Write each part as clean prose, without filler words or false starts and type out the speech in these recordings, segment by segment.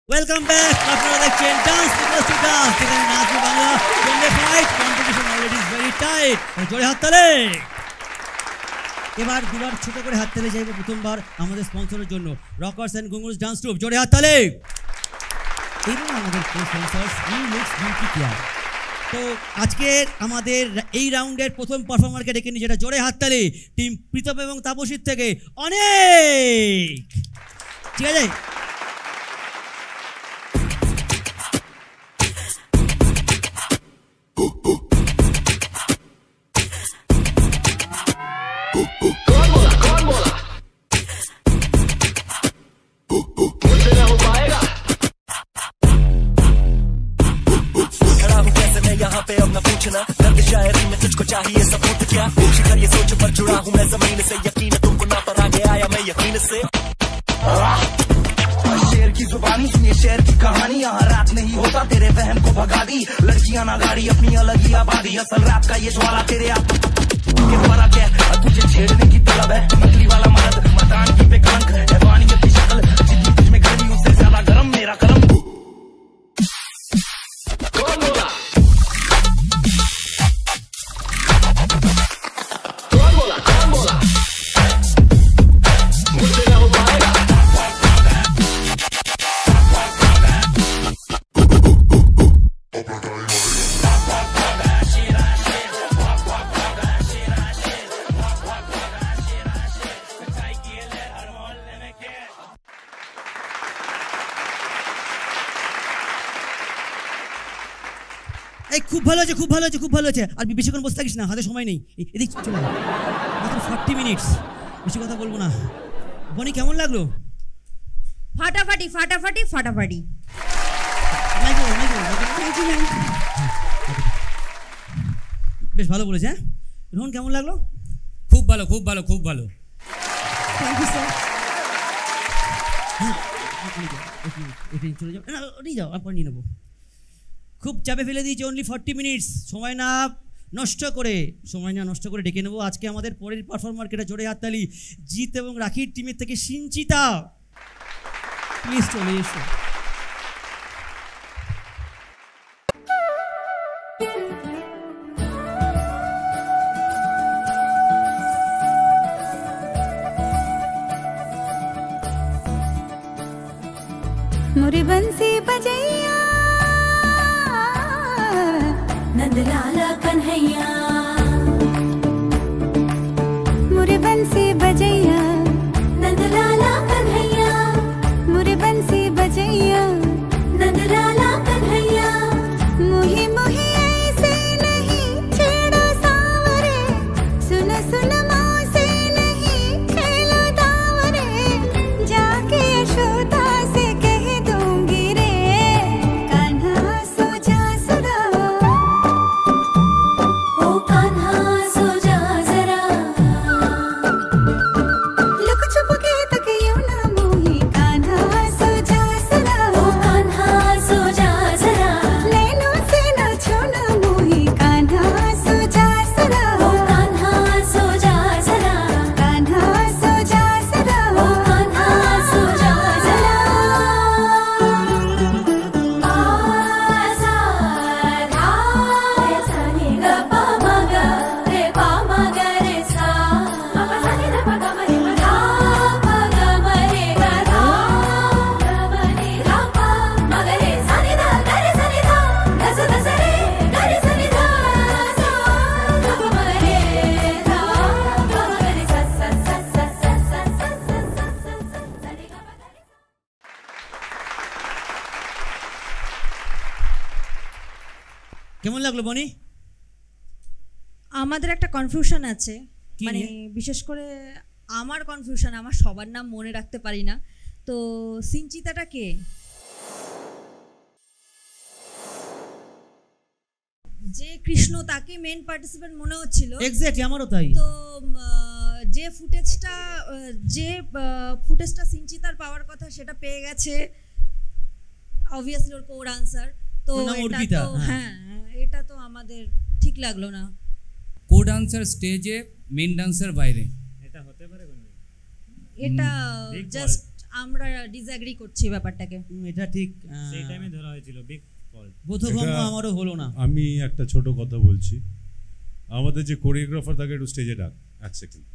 Welcome back. আপনারা দেখছেন dance plus to dance, যেখানে নাচ Bangla gender fight competition already is very tight. জোরে হাততালি। এবার দুবার ছোট করে হাততালি চাইবো প্রথমবার আমাদের স্পন্সরের জন্য, রকার্স এন্ড ঘুঙুরস ডান্স ট্রুপ। জোরে হাততালি। এইবার আমাদের স্পন্সরস লুকস বিউটি কেয়ার। তো আজকের আমাদের এই রাউন্ডের প্রথম পারফর্মারকে ডেকে নিয়ে, যেটা জোরে হাততালি, টিম প্রীতম এবং তাপসীর থেকে অনেক। ঠিক আছে, दर्द शायरी में तुझको चाहिए सबूत क्या, शिखर ये सोच पर जुड़ा हूँ मैं जमीन से, यकीन तुमको ना पर आगे आया मैं यकीन से। शेर की जुबानी सुनिए शेर की कहानी, यहाँ रात नहीं होता तेरे वहम को भगा दी, लड़कियां ना गाड़ी अपनी अलग ही आबादी, असल रात का ये ज्वाला तेरे आप के द्वारा क्या तुझे छेड़ने की तलब है, नकली वाला मर्द मतान की बेकलंक हैवानियत की शक्ल, जितनी तुझ में गर्मी उससे ज्यादा गर्म मेरा कलम। এই খুব ভালো আছে, খুব ভালো আছে, খুব ভালো আছে। আর বেশিক্ষণ বসে থাকিস না, হাতে সময় নেই। এদিক চলে মাত্র 40 মিনিটস, বেশি কথা বলবো না। বনি কেমন লাগলো? ফাটাফাটি ফাটাফাটি ফাটাফাটি। বেশ ভালো বলেছে। হ্যাঁ রোহন কেমন লাগলো? খুব ভালো, খুব ভালো, খুব ভালো। Thank you sir. চলে যাও না, নিয়ে যাও, আপনার নিয়ে নেবো। খুব চাপে ফেলে দিয়েছি, অনলি 40 মিনিটস। সময় না নষ্ট করে ডেকে নেবো আজকে আমাদের পরের পারফর্মারকে। জোরে হাততালি। জিৎ এবং রাখির টিমের থেকে সিঞ্চিতা, প্লিজ চলে এসো। मोरी बंसी बजैया नंद लाला कन्हैया, मोरे बंसी बजैया नंद लाला कन्हैया, मोरे बंसी बजैया नंद लाला कन्हैया, मुही मुही ऐसे नहीं छेड़ो सावरे, सुन सुन मौसे नहीं खेलो दावरे, जाके यशोदा से कह दूंगी रे, कान्हा सो जा सदा, ओ कान्हा सो जा जरा, लुक छुप के तकियो ना मोही, कान्हा सो जा सदा, ओ कान्हा सो जा जरा, नैनों से ना छूना मोही, कान्हा सो जा सदा, ओ कान्हा सो जा जरा, कान्हा सो जा सदा, ओ कान्हा सो जा जरा, आसा धा सा नि ग प म ग रे प म ग रे सा, प प सा नि ध प ग म रे म धा प ग म रे ग धा ग म रे धा प म ग रे सा नि ध ग रे सा नि ध ग स ग स रे ग रे सा नि ध सा ग प म ग रे धा प म ग रे सा सा सा सा सा सा सा सा सा सा रे ग प ग रे। কেমন লাগলো বনি? আমাদের একটা কনফিউশন আছে, কি মানে নিয়ে? বিশেষ করে আমার কনফিউশন, আমার সবার নাম মনে রাখতে পারি না। তো সিঞ্চিতাটা কে? যে কৃষ্ণ তাকে মেন পার্টিসিপেন্ট মনে হচ্ছিল। এক্স্যাক্টলি, আমারও তাই। তো যে ফুটেজটা সিঞ্চিতার পাওয়ার কথা সেটা পেয়ে গেছে, অবভিয়াসলি ওর কোর আনসার। তো ওর নাম এটা অর্পিতা, তো হ্যাঁ। হ্যাঁ, এটা তো আমাদের ঠিক লাগলো না। কো ডান্সার স্টেজে, মেন ডান্সার বাইরে, এটা হতে পারে? এটা জাস্ট আমরা ডিসঅ্যাগ্রি করছি ব্যাপারটাকে। এটা ঠিক সেই টাইমে ধরা হয়েছিল বিগ ফল্ট। বোধগম্য এটা- আমারও হলো না। আমি একটা ছোট কথা বলছি, আমাদের যে কোরিওগ্রাফার তাকে একটু স্টেজে ডাক, এক সেকেন্ড।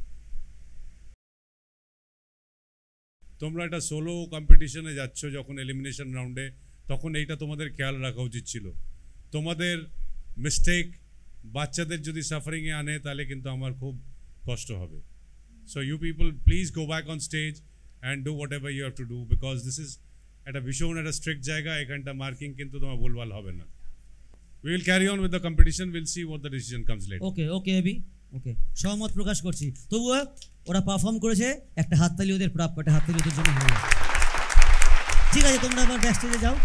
তোমরা একটা সোলো কম্পিটিশনে যাচ্ছ যখন এলিমিনেশন রাউন্ডে, তখন এইটা তোমাদের খেয়াল রাখা উচিত ছিল। তোমাদের মিস্টেক বাচ্চাদের যদি সাফারিংয়ে আনে তাহলে কিন্তু আমার খুব কষ্ট হবে। So you people please go back on stage and do whatever you have to do, because this is একটা ভীষণ একটা স্ট্রিক্ট জায়গা, এখানটা মার্কিং কিন্তু তোমার ভুলভাল হবে না। We will carry on with the competition. We'll see what the decision comes later. Okay okay এবি ওকে, সহমত প্রকাশ করছি। তবুও ওরা পারফর্ম করেছে, একটা হাততালি ওদের প্রাপ্য, একটা হাততালি ওদের জন্য হলো। ঠিক আছে, তোমরা আবার ব্যাক স্টেজে যাও।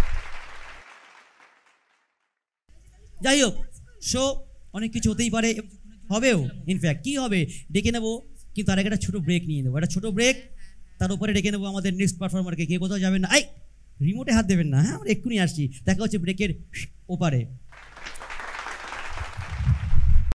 যাই হোক, শো অনেক কিছু হতেই পারে, হবেও। ইনফ্যাক্ট কী হবে ডেকে নেবো, কিন্তু আর একটা ছোটো ব্রেক নিয়ে নেবো, একটা ছোটো ব্রেক। তার উপরে ডেকে নেবো আমাদের নেক্সট পারফর্মারকে। কে কোথাও যাবেন না, আই রিমোটে হাত দেবেন না, হ্যাঁ আমরা এক্ষুনি আসছি। দেখা হচ্ছে ব্রেকের ওপারে।